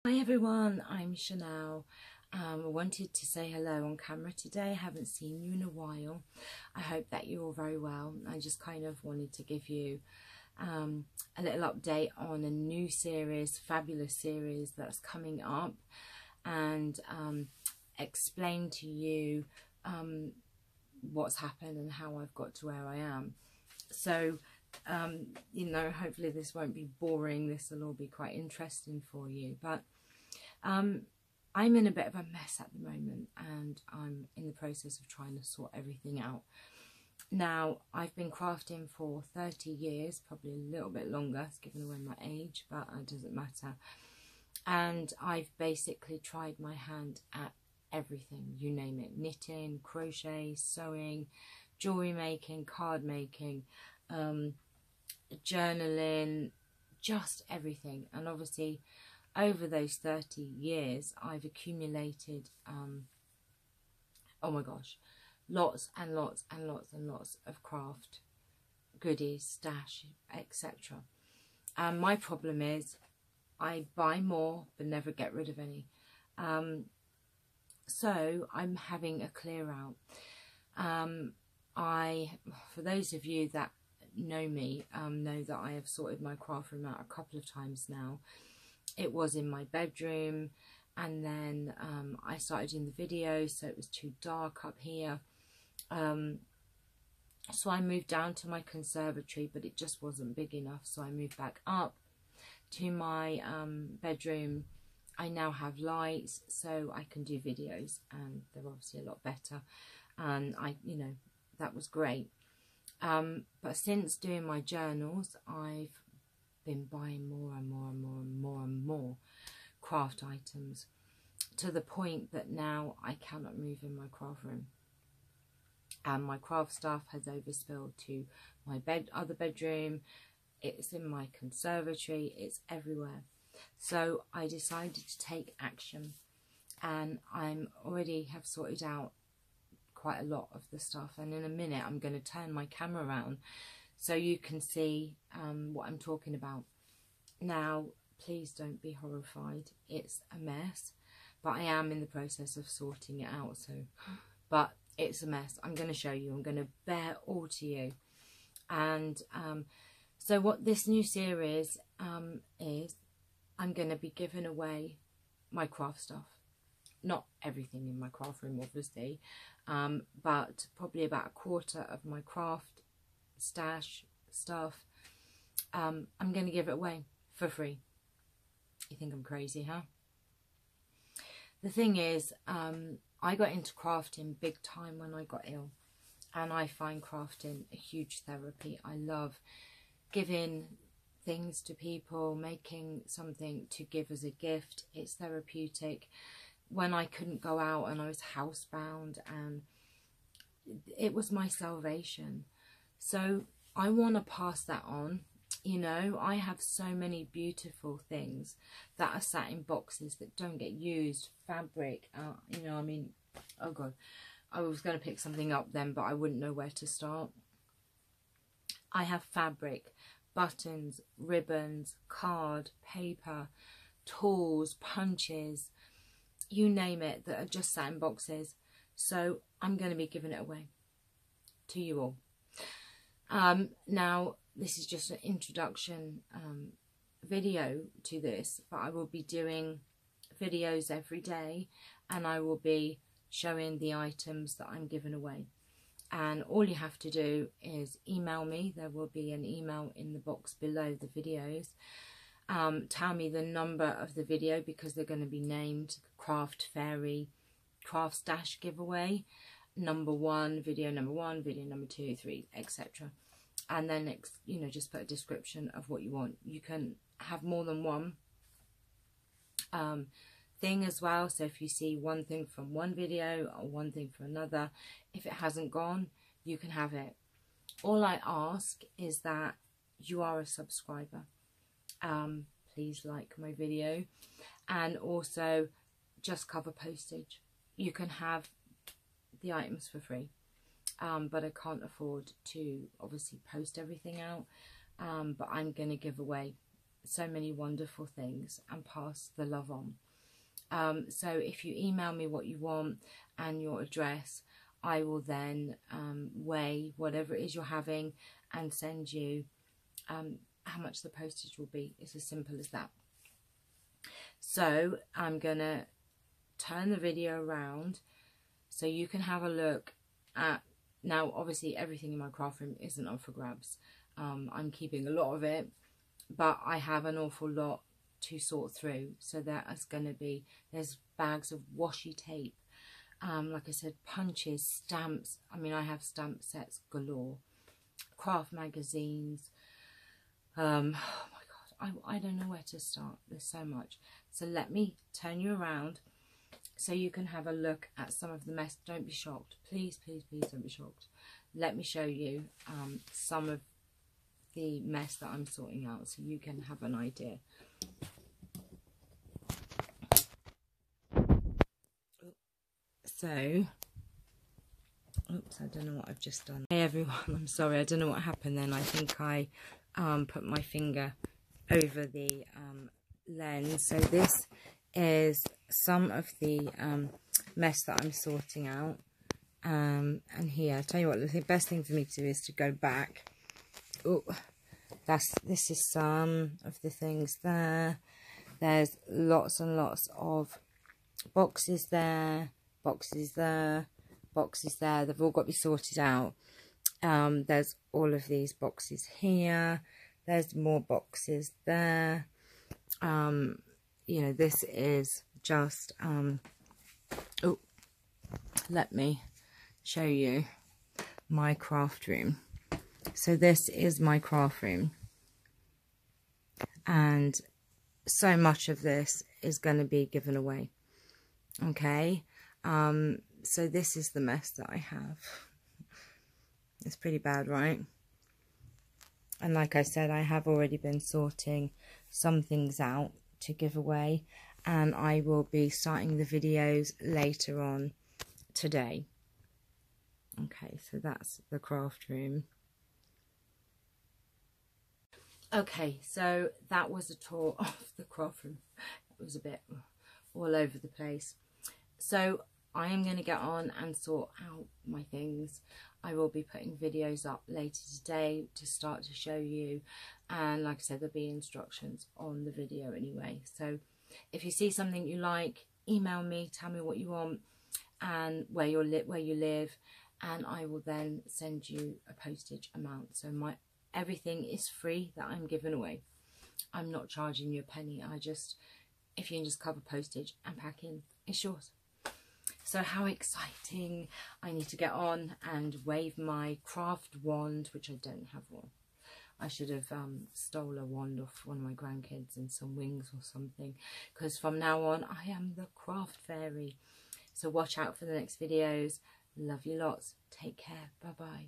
Hi everyone, I'm Chanel. I wanted to say hello on camera today. I haven't seen you in a while. I hope that you're all very well. I just kind of wanted to give you a little update on a new series, fabulous series that's coming up, and explain to you what's happened and how I've got to where I am. So you know, hopefully this won't be boring. This will all be quite interesting for you. But I'm in a bit of a mess at the moment, and I'm in the process of trying to sort everything out. Now, I've been crafting for 30 years, probably a little bit longer, it's given away my age, but it doesn't matter. And I've basically tried my hand at everything, you name it: knitting, crochet, sewing, jewelry making, card making, journaling, just everything. And obviously over those 30 years I've accumulated oh my gosh, lots and lots and lots and lots of craft goodies, stash, etc. And my problem is I buy more but never get rid of any. So I'm having a clear out. For those of you that know me, know that I have sorted my craft room out a couple of times now. It was in my bedroom, and then I started doing the videos, so it was too dark up here. So I moved down to my conservatory, but it just wasn't big enough, so I moved back up to my bedroom. I now have lights, so I can do videos, and they're obviously a lot better, and you know, that was great. But since doing my journals, I've been buying more and more and more and more and more craft items, to the point that now I cannot move in my craft room, and my craft stuff has overspilled to my other bedroom. It's in my conservatory, it's everywhere. So I decided to take action, and I'm already have sorted out quite a lot of the stuff, and in a minute I'm going to turn my camera around so you can see what I'm talking about. Now, please don't be horrified, it's a mess, but I am in the process of sorting it out. So, but it's a mess. I'm going to show you, I'm going to bear all to you. And so what this new series is, I'm going to be giving away my craft stuff. Not everything in my craft room, obviously, but probably about a quarter of my craft stash stuff. I'm going to give it away for free. You think I'm crazy, huh? The thing is, I got into crafting big time when I got ill, and I find crafting a huge therapy. I love giving things to people, making something to give as a gift. It's therapeutic. When I couldn't go out and I was housebound, and it was my salvation. So I want to pass that on. You know, I have so many beautiful things that are sat in boxes that don't get used. Fabric, you know, I mean, oh God, I was going to pick something up then, but I wouldn't know where to start. I have fabric, buttons, ribbons, card, paper, tools, punches, you name it, that are just sat in boxes. So I'm going to be giving it away to you all. Now, this is just an introduction video to this, but I will be doing videos every day, and I will be showing the items that I'm giving away. And all you have to do is email me. There will be an email in the box below the videos. Tell me the number of the video, because they're going to be named Craft Fairy Craft Stash Giveaway number 1, video number 1, video number 2, 3, etc. And then, you know, just put a description of what you want. You can have more than one thing as well. So if you see one thing from one video or one thing from another, if it hasn't gone, you can have it. All I ask is that you are a subscriber. Please like my video, and also just cover postage. You can have the items for free, but I can't afford to obviously post everything out, but I'm going to give away so many wonderful things and pass the love on. So if you email me what you want and your address, I will then weigh whatever it is you're having and send you how much the postage will be. It's as simple as that. So I'm gonna turn the video around so you can have a look at, now obviously everything in my craft room isn't up for grabs. I'm keeping a lot of it, but I have an awful lot to sort through. So there's bags of washi tape, like I said, punches, stamps. I mean, I have stamp sets galore, craft magazines. Oh my god, I don't know where to start. There's so much. So let me turn you around so you can have a look at some of the mess. Don't be shocked, please, please, please don't be shocked. Let me show you some of the mess that I'm sorting out so you can have an idea. So, oops, I don't know what I've just done. Hey everyone, I'm sorry, I don't know what happened then. I think I put my finger over the lens. So this is some of the mess that I'm sorting out. And here, I'll tell you what, the best thing for me to do is to go back. Oh, this is some of the things there. There's lots and lots of boxes there, boxes there, boxes there. They've all got to be sorted out. There's all of these boxes here. There's more boxes there. You know, this is just oh, let me show you my craft room. So this is my craft room, and so much of this is going to be given away. Okay, so this is the mess that I have. It's pretty bad, right? And like I said, I have already been sorting some things out to give away, and I will be starting the videos later on today. Okay, so that's the craft room. Okay, so that was a tour of the craft room. It was a bit all over the place. So I am going to get on and sort out my things. I will be putting videos up later today to start to show you, and like I said, there'll be instructions on the video anyway. So if you see something you like, email me, tell me what you want and where you live, and I will then send you a postage amount. So everything is free that I'm giving away. I'm not charging you a penny. If you can just cover postage and pack in, it's yours. So how exciting. I need to get on and wave my craft wand, which I don't have one. I should have stole a wand off one of my grandkids and some wings or something, because from now on I am the craft fairy. So watch out for the next videos. Love you lots. Take care. Bye bye.